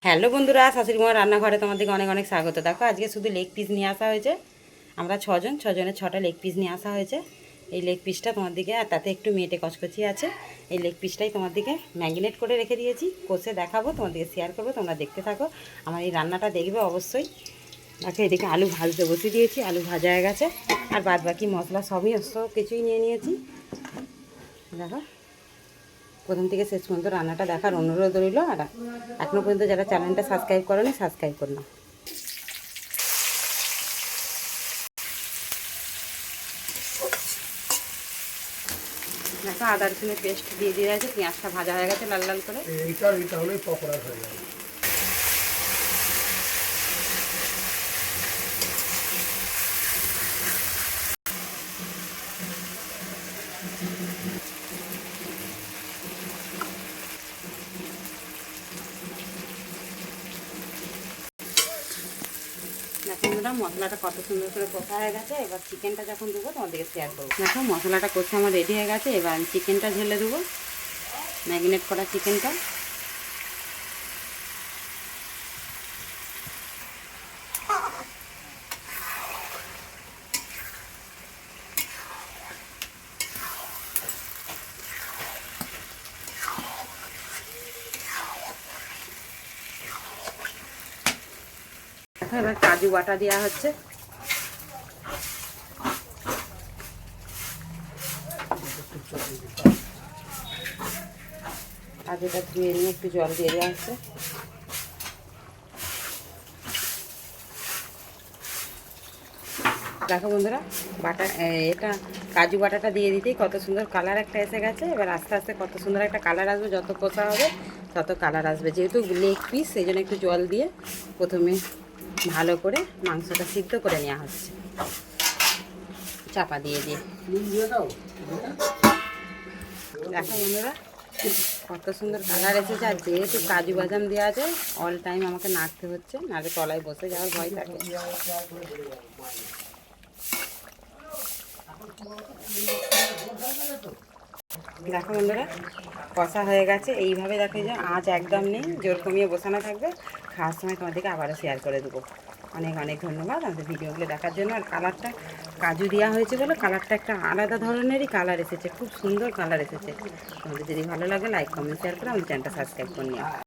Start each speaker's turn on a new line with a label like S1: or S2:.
S1: Hello বন্ধুরা, শাশুড়ি মার রান্নাঘরে তোমাদেরকে অনেক অনেক স্বাগত। দেখো আজকে শুধু লেগ পিস নিয়ে আসা হয়েছে। আমরা ছজনের 6টা লেগ পিস নিয়ে আসা হয়েছে। এই লেগ পিসটা তোমার দিকে, আর তাতে একটু মেটে কচকচি আছে, এই লেগ পিসটাই তোমার দিকে ম্যাগনেট করে রেখে দিয়েছি। কষে দেখাবো, তোমার দিকে শেয়ার করবো, তোমরা দেখতে থাকো। আমার এই রান্নাটা দেখবে অবশ্যই। দেখো এদিকে আলু ভাজতে বসিয়ে দিয়েছি, আলু ভাজা হয়ে গেছে। আর বাদ বাকি মশলা সবই কিছুই নিয়ে নিয়েছি। দেখো প্রথম থেকে শেষ পর্যন্ত রান্নাটা দেখার অনুরোধ রইল। আর এখনও পর্যন্ত যারা চ্যানেলটা সাবস্ক্রাইব করেনি, সাবস্ক্রাইব করে নাও। দেখো আদা রসুনের পেস্ট দিয়ে আছে, পেঁয়াজটা ভাজা হয়ে গেছে লাল লাল করে।
S2: এইটা হলেই পকোড়া হয়ে যাবে।
S1: দেখো বন্ধুরা মশলাটা কত সুন্দর করে কষা হয়ে গেছে। এবার চিকেনটা যখন দেবো তোমাদেরকে শেয়ার করবো। দেখো মশলাটা কষে আমার রেডি হয়ে গেছে। এবার আমি চিকেনটা ঢেলে দেবো, ম্যারিনেট করা চিকেনটা। দেখো এবার কাজু বাটা দেওয়া হচ্ছে। কাজুটা ধুয়ে নিয়ে একটু জল দিয়ে দেওয়া হচ্ছে। দেখো বন্ধুরা এটা কাজু বাটাটা দিয়ে দিতেই কত সুন্দর কালার একটা এসে গেছে। এবার আস্তে আস্তে কত সুন্দর একটা কালার আসবে, যত কষা হবে তত কালার আসবে। যেহেতু লেগ পিস সেই জন্য একটু জল দিয়ে প্রথমে ভালো করে মাংসটা সিদ্ধ করে নেওয়া হচ্ছে, চাপা দিয়ে দিয়ে। দেখো বন্ধুরা কত সুন্দর কালার এসেছে। আর যেহেতু কাজু বাদাম দেওয়া আছে, অল টাইম আমাকে নাড়তে হচ্ছে, নাড়ে তলায় বসে যাওয়ার ভয় থাকে। দেখো বন্ধুরা কষা হয়ে গেছে। এইভাবে দেখো যে আঁচ একদম নেই, জোর কমিয়ে বসানো থাকবে। খাওয়ার সময় তোমাদেরকে আবারও শেয়ার করে দেবো। অনেক অনেক ধন্যবাদ আমাদের ভিডিওগুলো দেখার জন্য। আর কালারটা কাজু দেওয়া হয়েছে বলে কালারটা একটা আলাদা ধরনেরই কালার এসেছে, খুব সুন্দর কালার এসেছে। তোমাদের যদি ভালো লাগে লাইক কমেন্ট শেয়ার করে আমাদের চ্যানেলটা সাবস্ক্রাইব করে নিও।